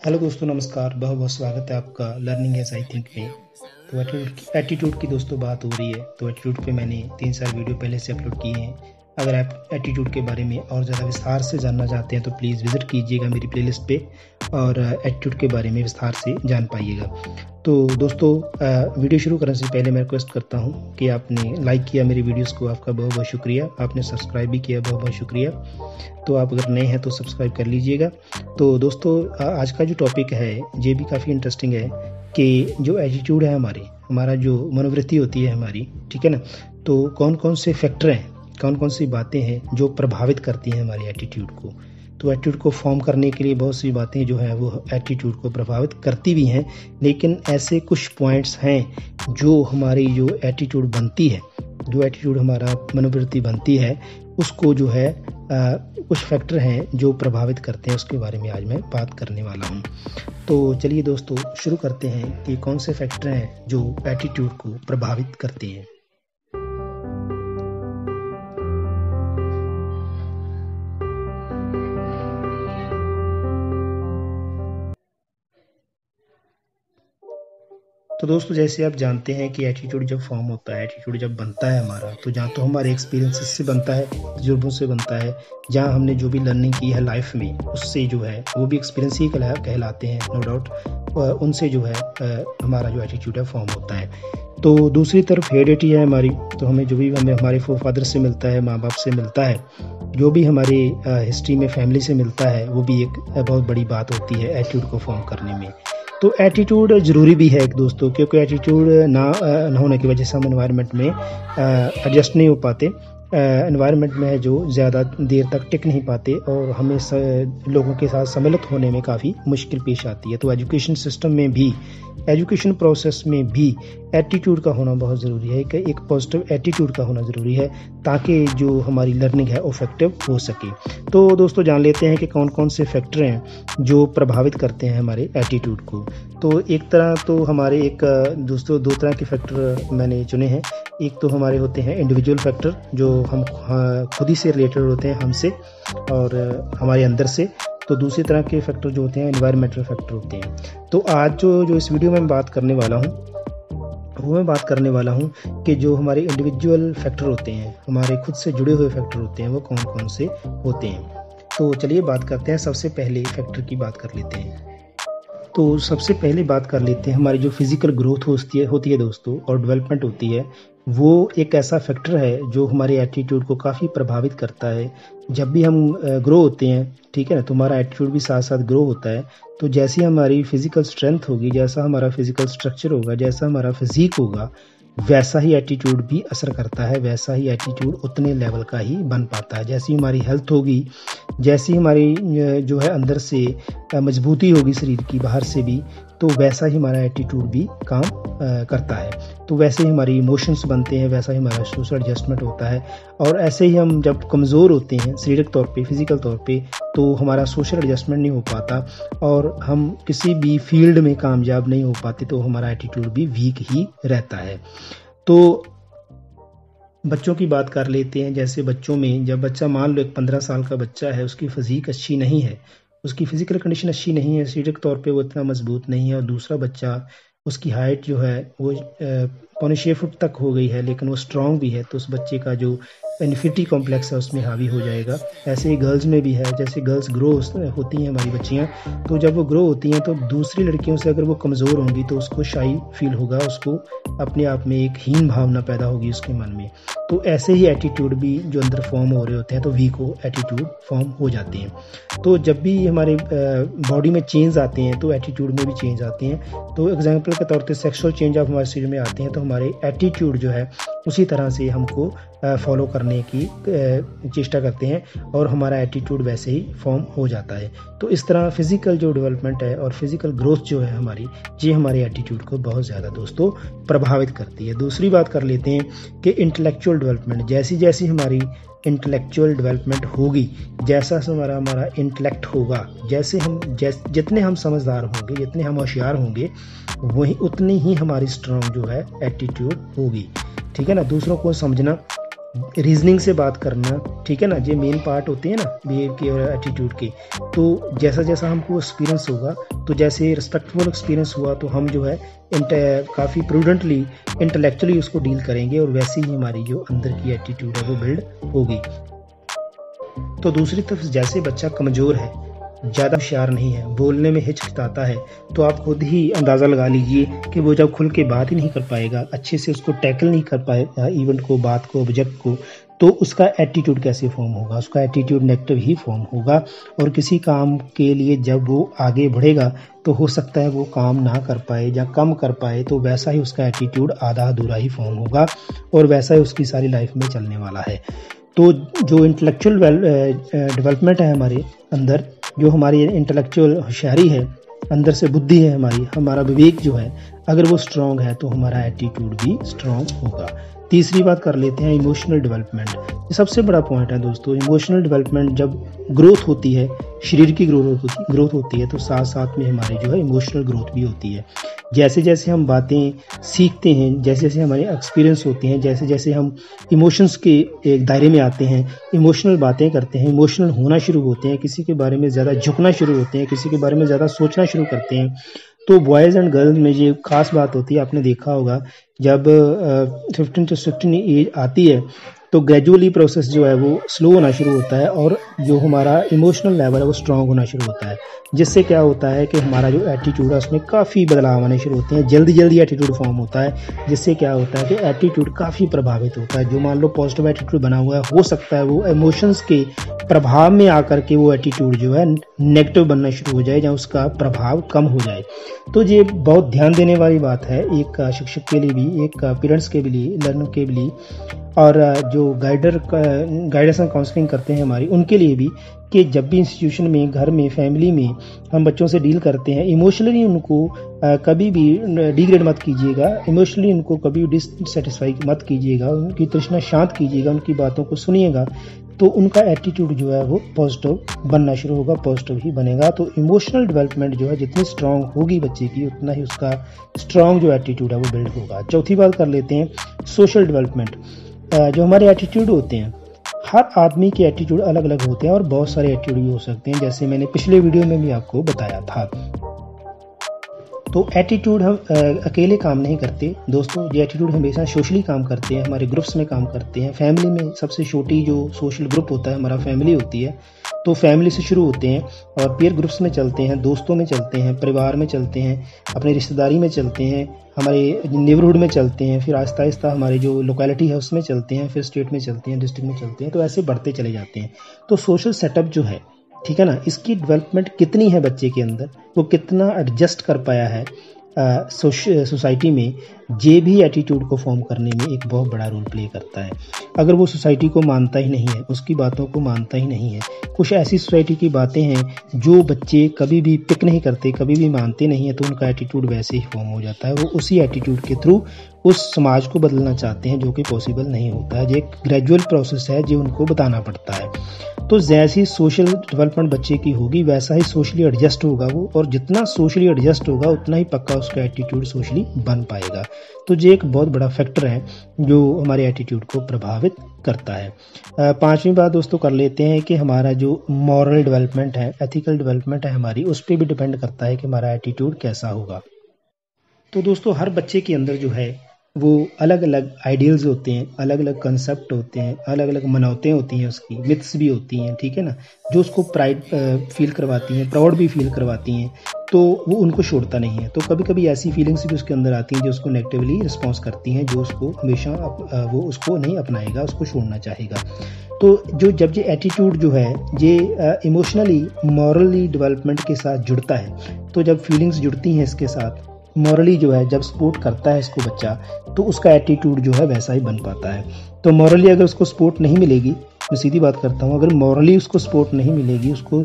Hello दोस्तों, नमस्कार। बहुत बहुत स्वागत है आपका लर्निंग एज आई थिंक में। तो एटीट्यूड की दोस्तों बात हो रही है। तो एटीट्यूड पे मैंने 3-4 वीडियो पहले से अपलोड किए हैं। अगर आप एटीट्यूड के बारे में और ज़्यादा विस्तार से जानना चाहते हैं तो प्लीज़ विज़िट कीजिएगा मेरी प्लेलिस्ट पे और एटीट्यूड के बारे में विस्तार से जान पाइएगा। तो दोस्तों, वीडियो शुरू करने से पहले मैं रिक्वेस्ट करता हूँ कि आपने लाइक किया मेरी वीडियोस को, आपका बहुत बहुत शुक्रिया। आपने सब्सक्राइब भी किया, बहुत बहुत शुक्रिया। तो आप अगर नए हैं तो सब्सक्राइब कर लीजिएगा। तो दोस्तों, आज का जो टॉपिक है ये भी काफ़ी इंटरेस्टिंग है कि जो एटीट्यूड है हमारा जो मनोवृत्ति होती है हमारी, ठीक है ना। तो कौन कौन से फैक्टर हैं, कौन कौन सी बातें हैं जो प्रभावित करती हैं हमारे एटीट्यूड को। तो एटीट्यूड को फॉर्म करने के लिए बहुत सी बातें जो हैं वो एटीट्यूड को प्रभावित करती भी हैं, लेकिन ऐसे कुछ पॉइंट्स हैं जो हमारी जो एटीट्यूड बनती है, जो एटीट्यूड हमारा मनोवृत्ति बनती है, उसको जो है कुछ फैक्टर हैं जो प्रभावित करते हैं। उसके बारे में आज मैं बात करने वाला हूँ। तो चलिए दोस्तों, शुरू करते हैं कि कौन से फैक्टर हैं जो एटीट्यूड को प्रभावित करते हैं। तो दोस्तों, जैसे आप जानते हैं कि एटीट्यूड जब फॉर्म होता है, एटीट्यूड जब बनता है हमारा, तो जहाँ तो हमारे एक्सपीरियंसेस से बनता है, तजुर्बों से बनता है, जहाँ हमने जो भी लर्निंग की है लाइफ में, उससे जो है वो भी एक्सपीरियंस ही कहलाते हैं, नो डाउट। उनसे जो है हमारा जो एटीट्यूड है फॉर्म होता है। तो दूसरी तरफ हेरिडिटी है हमारी। तो हमें जो भी हमें हमारे फादर से मिलता है, माँ बाप से मिलता है, जो भी हमारी हिस्ट्री में फैमिली से मिलता है, वो भी एक बहुत बड़ी बात होती है एटीट्यूड को फॉर्म करने में। तो एटीट्यूड ज़रूरी भी है दोस्तों, क्योंकि एटीट्यूड ना होने की वजह से हम एनवायरनमेंट में एडजस्ट नहीं हो पाते। एनवायरनमेंट में है जो ज़्यादा देर तक टिक नहीं पाते और हमें लोगों के साथ सम्मिलित होने में काफ़ी मुश्किल पेश आती है। तो एजुकेशन सिस्टम में भी, एजुकेशन प्रोसेस में भी एटीट्यूड का होना बहुत ज़रूरी है, कि एक पॉजिटिव एटीट्यूड का होना ज़रूरी है, ताकि जो हमारी लर्निंग है इफेक्टिव हो सके। तो दोस्तों, जान लेते हैं कि कौन कौन से फैक्टर हैं जो प्रभावित करते हैं हमारे एटीट्यूड को। तो एक तरह तो हमारे दोस्तों दो तरह के फैक्टर मैंने चुने हैं। एक तो हमारे होते हैं इंडिविजुअल फैक्टर, जो हम खुद ही से रिलेटेड होते हैं, हमसे और हमारे अंदर से। तो दूसरी तरह के फैक्टर जो होते हैं एनवायरमेंटल फैक्टर होते हैं। तो आज जो इस वीडियो में मैं बात करने वाला हूँ कि जो हमारे इंडिविजुअल फैक्टर होते हैं, हमारे खुद से जुड़े हुए फैक्टर होते हैं, वो कौन कौन से होते हैं। तो चलिए बात करते हैं। सबसे पहले फैक्टर की बात कर लेते हैं। तो सबसे पहले बात कर लेते हैं हमारी जो फिजिकल ग्रोथ होती है दोस्तों, और डेवलपमेंट होती है, वो एक ऐसा फैक्टर है जो हमारे एटीट्यूड को काफ़ी प्रभावित करता है। जब भी हम ग्रो होते हैं, ठीक है ना, तो हमारा एटीट्यूड भी साथ साथ ग्रो होता है। तो जैसी हमारी फिजिकल स्ट्रेंथ होगी, जैसा हमारा फिजिकल स्ट्रक्चर होगा, जैसा हमारा फिजिक होगा, वैसा ही एटीट्यूड भी असर करता है, वैसा ही एटीट्यूड उतने लेवल का ही बन पाता है। जैसी हमारी हेल्थ होगी, जैसी हमारी जो है अंदर से मजबूती होगी शरीर की, बाहर से भी, तो वैसा ही हमारा एटीट्यूड भी काम करता है। तो वैसे ही हमारी इमोशंस बनते हैं, वैसा ही हमारा सोशल एडजस्टमेंट होता है। और ऐसे ही हम जब कमज़ोर होते हैं शारीरिक तौर पे, फिजिकल तौर पे, तो हमारा सोशल एडजस्टमेंट नहीं हो पाता और हम किसी भी फील्ड में कामयाब नहीं हो पाते, तो हमारा एटीट्यूड भी वीक ही रहता है। तो बच्चों की बात कर लेते हैं। जैसे बच्चों में, जब बच्चा, मान लो एक 15 साल का बच्चा है, उसकी फिजिक अच्छी नहीं है, उसकी फिजिकल कंडीशन अच्छी नहीं है, शारीरिक तौर पे वो इतना मजबूत नहीं है, और दूसरा बच्चा, उसकी हाइट जो है वो 6.25 फुट तक हो गई है, लेकिन वो स्ट्रांग भी है, तो उस बच्चे का जो इन्फिनिटी कॉम्प्लेक्स है उसमें हावी हो जाएगा। ऐसे ही गर्ल्स में भी है। जैसे गर्ल्स ग्रो होती हैं हमारी बच्चियाँ, तो जब वो ग्रो होती हैं तो दूसरी लड़कियों से अगर वो कमज़ोर होंगी तो उसको शाई फील होगा, उसको अपने आप में एक हीन भावना पैदा होगी उसके मन में। तो ऐसे ही एटीट्यूड भी जो अंदर फॉर्म हो रहे होते हैं, तो वीक एटीट्यूड फॉर्म हो जाते हैं। तो जब भी हमारे बॉडी में चेंज आते हैं तो एटीट्यूड में भी चेंज आते हैं। तो एग्जांपल के तौर पे सेक्सुअल चेंज आप हमारे शरीर में आते हैं, तो हमारे एटीट्यूड जो है उसी तरह से हमको फॉलो करने की चेष्टा करते हैं और हमारा एटीट्यूड वैसे ही फॉर्म हो जाता है। तो इस तरह फिजिकल जो डेवलपमेंट है और फिजिकल ग्रोथ जो है हमारी, ये हमारे एटीट्यूड को बहुत ज़्यादा दोस्तों प्रभावित करती है। दूसरी बात कर लेते हैं कि इंटेलेक्चुअल डेवलपमेंट। जैसी जैसी हमारी इंटेलेक्चुअल डेवलपमेंट होगी, जैसा हमारा इंटेलेक्ट होगा, जितने हम समझदार होंगे, जितने हम होशियार होंगे, वही उतनी ही हमारी स्ट्रॉन्ग जो है एटीट्यूड होगी, ठीक है ना। दूसरों को समझना, रीजनिंग से बात करना, ठीक है ना, ये मेन पार्ट होते हैं ना बिहेव के और एटीट्यूड के। तो जैसा जैसा हमको एक्सपीरियंस होगा, तो जैसे रिस्पेक्टफुल एक्सपीरियंस हुआ तो हम जो है काफ़ी प्रूडेंटली इंटेलेक्चुअली उसको डील करेंगे, और वैसे ही हमारी जो अंदर की एटीट्यूड है वो बिल्ड होगी। तो दूसरी तरफ जैसे बच्चा कमज़ोर है, ज़्यादा होशियार नहीं है, बोलने में हिचकिचाता है, तो आप खुद ही अंदाज़ा लगा लीजिए कि वो जब खुल के बात ही नहीं कर पाएगा, अच्छे से उसको टैकल नहीं कर पाएगा इवेंट को, बात को, ऑब्जेक्ट को, तो उसका एटीट्यूड कैसे फॉर्म होगा? उसका एटीट्यूड नेगेटिव ही फॉर्म होगा। और किसी काम के लिए जब वो आगे बढ़ेगा तो हो सकता है वो काम ना कर पाए या कम कर पाए, तो वैसा ही उसका एटीट्यूड आधा अधूरा ही फॉर्म होगा, और वैसा ही उसकी सारी लाइफ में चलने वाला है। तो जो इंटेलेक्चुअल डेवलपमेंट है हमारे अंदर, जो हमारी इंटेलेक्चुअल होशियारी है, अंदर से बुद्धि है हमारी, हमारा विवेक जो है, अगर वो स्ट्रांग है तो हमारा एटीट्यूड भी स्ट्रांग होगा। तीसरी बात कर लेते हैं इमोशनल डेवलपमेंट। ये सबसे बड़ा पॉइंट है दोस्तों। इमोशनल डेवलपमेंट जब ग्रोथ होती है, शरीर की ग्रोथ होती है, तो साथ साथ में हमारी जो है इमोशनल ग्रोथ भी होती है। जैसे जैसे हम बातें सीखते हैं, जैसे जैसे हमारे एक्सपीरियंस होते हैं, जैसे जैसे हम इमोशंस के एक दायरे में आते हैं, इमोशनल बातें करते हैं, इमोशनल होना शुरू होते हैं, किसी के बारे में ज़्यादा झुकना शुरू होते हैं, किसी के बारे में ज़्यादा सोचना शुरू करते हैं, तो बॉयज़ एंड गर्ल्स में ये खास बात होती है। आपने देखा होगा जब 15 to 16 एज आती है तो ग्रेजुअली प्रोसेस जो है वो स्लो होना शुरू होता है, और जो हमारा इमोशनल लेवल है वो स्ट्रांग होना शुरू होता है, जिससे क्या होता है कि हमारा जो एटीट्यूड है उसमें काफ़ी बदलाव आने शुरू होते हैं, जल्दी जल्दी एटीट्यूड फॉर्म होता है, जिससे क्या होता है कि एटीट्यूड काफ़ी प्रभावित होता है। जो मान लो पॉजिटिव एटीट्यूड बना हुआ है, हो सकता है वो इमोशंस के प्रभाव में आकर के वो एटीट्यूड जो है नेगेटिव बनना शुरू हो जाए या उसका प्रभाव कम हो जाए। तो ये बहुत ध्यान देने वाली बात है, एक शिक्षक के लिए भी, एक पेरेंट्स के लिए, लर्नर के लिए, और जो गाइडेंस एंड काउंसलिंग करते हैं हमारी, उनके लिए भी, कि जब भी इंस्टीट्यूशन में, घर में, फैमिली में हम बच्चों से डील करते हैं, इमोशनली उनको कभी भी डिग्रेड मत कीजिएगा, इमोशनली उनको कभी डिससेटिस्फाई मत कीजिएगा, उनकी तृष्णा शांत कीजिएगा, उनकी बातों को सुनिएगा, तो उनका एटीट्यूड जो है वो पॉजिटिव बनना शुरू होगा, पॉजिटिव ही बनेगा। तो इमोशनल डेवलपमेंट जो है जितनी स्ट्रांग होगी बच्चे की, उतना ही उसका स्ट्रांग जो एटीट्यूड है वो बिल्ड होगा। चौथी बात कर लेते हैं सोशल डेवलपमेंट। जो हमारे एटीट्यूड होते हैं, हर आदमी के एटीट्यूड अलग अलग होते हैं, और बहुत सारे एटीट्यूड भी हो सकते हैं, जैसे मैंने पिछले वीडियो में भी आपको बताया था। तो एटीट्यूड हम अकेले काम नहीं करते दोस्तों, ये एटीट्यूड हमेशा सोशली काम करते हैं, हमारे ग्रुप्स में काम करते हैं। फैमिली में सबसे छोटी जो सोशल ग्रुप होता है हमारा फैमिली होती है, तो फैमिली से शुरू होते हैं और पीयर ग्रुप्स में चलते हैं, दोस्तों में चलते हैं, परिवार में चलते हैं, अपनी रिश्तेदारी में चलते हैं, हमारे नेबरहुड में चलते हैं, फिर आहिस्ता आहिस्ता हमारी जो लोकेलिटी है उसमें चलते हैं, फिर स्टेट में चलते हैं, डिस्ट्रिक्ट में चलते हैं, तो ऐसे बढ़ते चले जाते हैं। तो सोशल सेटअप जो है, ठीक है ना, इसकी डेवलपमेंट कितनी है बच्चे के अंदर, वो कितना एडजस्ट कर पाया है सोसाइटी में, ये भी एटीट्यूड को फॉर्म करने में एक बहुत बड़ा रोल प्ले करता है। अगर वो सोसाइटी को मानता ही नहीं है, उसकी बातों को मानता ही नहीं है, कुछ ऐसी सोसाइटी की बातें हैं जो बच्चे कभी भी पिक नहीं करते, कभी भी मानते नहीं है, तो उनका एटीट्यूड वैसे ही फॉर्म हो जाता है। वो उसी एटीट्यूड के थ्रू उस समाज को बदलना चाहते हैं, जो कि पॉसिबल नहीं होता है। ये एक ग्रेजुअल प्रोसेस है जो उनको बताना पड़ता है। तो जैसी सोशल डेवलपमेंट बच्चे की होगी, वैसा ही सोशली एडजस्ट होगा वो, और जितना सोशली एडजस्ट होगा उतना ही पक्का उसका एटीट्यूड सोशली बन पाएगा। तो ये एक बहुत बड़ा फैक्टर है जो हमारे एटीट्यूड को प्रभावित करता है। पांचवी बात दोस्तों कर लेते हैं कि हमारा जो मॉरल डेवलपमेंट है, एथिकल डेवलपमेंट है हमारी, उस पर भी डिपेंड करता है कि हमारा एटीट्यूड कैसा होगा। तो दोस्तों हर बच्चे के अंदर जो है वो अलग अलग आइडियल्स होते हैं, अलग अलग कंसेप्ट होते हैं, अलग अलग मनौतें होती हैं, उसकी मिथ्स भी होती हैं, ठीक है ना, जो उसको प्राइड फील करवाती हैं, प्राउड भी फील करवाती हैं, तो वो उनको छोड़ता नहीं है। तो कभी कभी ऐसी फीलिंग्स भी उसके अंदर आती हैं जो उसको नेगेटिवली रिस्पॉन्स करती हैं, जो उसको हमेशा वो उसको नहीं अपनाएगा, उसको छोड़ना चाहेगा। तो जब ये एटीट्यूड जो है ये इमोशनली मॉरली डेवलपमेंट के साथ जुड़ता है, तो जब फीलिंग्स जुड़ती हैं इसके साथ, मॉरली जो है जब सपोर्ट करता है इसको बच्चा, तो उसका एटीट्यूड जो है वैसा ही बन पाता है। तो मॉरली अगर उसको सपोर्ट नहीं मिलेगी, मैं सीधी बात करता हूँ, अगर मॉरली उसको सपोर्ट नहीं मिलेगी, उसको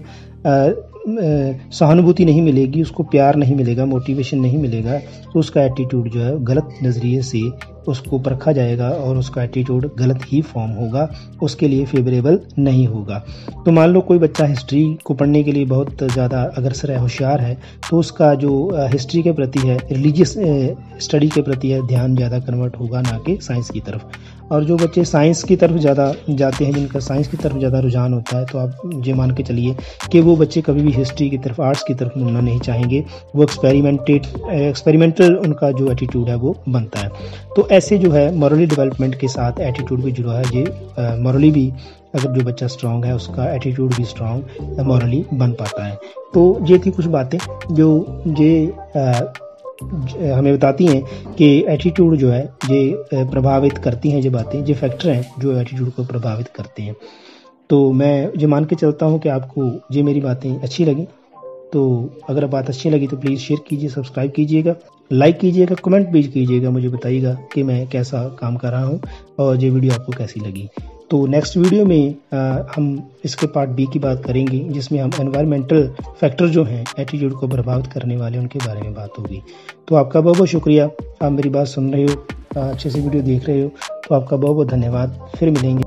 सहानुभूति नहीं मिलेगी, उसको प्यार नहीं मिलेगा, मोटिवेशन नहीं मिलेगा, तो उसका एटीट्यूड जो है गलत नज़रिए से उसको परखा जाएगा और उसका एटीट्यूड गलत ही फॉर्म होगा, उसके लिए फेवरेबल नहीं होगा। तो मान लो कोई बच्चा हिस्ट्री को पढ़ने के लिए बहुत ज़्यादा अग्रसर है, होशियार है, तो उसका जो हिस्ट्री के प्रति है, रिलीजियस स्टडी के प्रति है, ध्यान ज़्यादा कन्वर्ट होगा ना कि साइंस की तरफ। और जो बच्चे साइंस की तरफ ज़्यादा जाते हैं, जिनका साइंस की तरफ ज़्यादा रुझान होता है, तो आप ये मान के चलिए कि वो बच्चे कभी भी हिस्ट्री की तरफ, आर्ट्स की तरफ मुड़ना नहीं चाहेंगे। वो एक्सपेरिमेंटल उनका जो एटीट्यूड है वो बनता है। तो ऐसे जो है मॉरली डेवलपमेंट के साथ एटीट्यूड भी जुड़ा है। ये मॉरली भी अगर जो बच्चा स्ट्रांग है उसका एटीट्यूड भी स्ट्रांग मॉरली बन पाता है। तो ये थी कुछ बातें जो हमें बताती हैं कि एटीट्यूड जो है ये प्रभावित करती हैं, ये बातें, ये फैक्टर हैं जो एटीट्यूड को प्रभावित करते हैं। तो मैं ये मान के चलता हूँ कि आपको ये मेरी बातें अच्छी लगी। तो अगर बात अच्छी लगी तो प्लीज़ शेयर कीजिए, सब्सक्राइब कीजिएगा, लाइक कीजिएगा, कमेंट भी कीजिएगा, मुझे बताइएगा कि मैं कैसा काम कर रहा हूँ और ये वीडियो आपको कैसी लगी। तो नेक्स्ट वीडियो में हम इसके पार्ट बी की बात करेंगे, जिसमें हम एनवायरमेंटल फैक्टर जो हैं एटीट्यूड को प्रभावित करने वाले, उनके बारे में बात होगी। तो आपका बहुत बहुत शुक्रिया, आप मेरी बात सुन रहे हो, अच्छे से वीडियो देख रहे हो, तो आपका बहुत बहुत धन्यवाद। फिर मिलेंगे।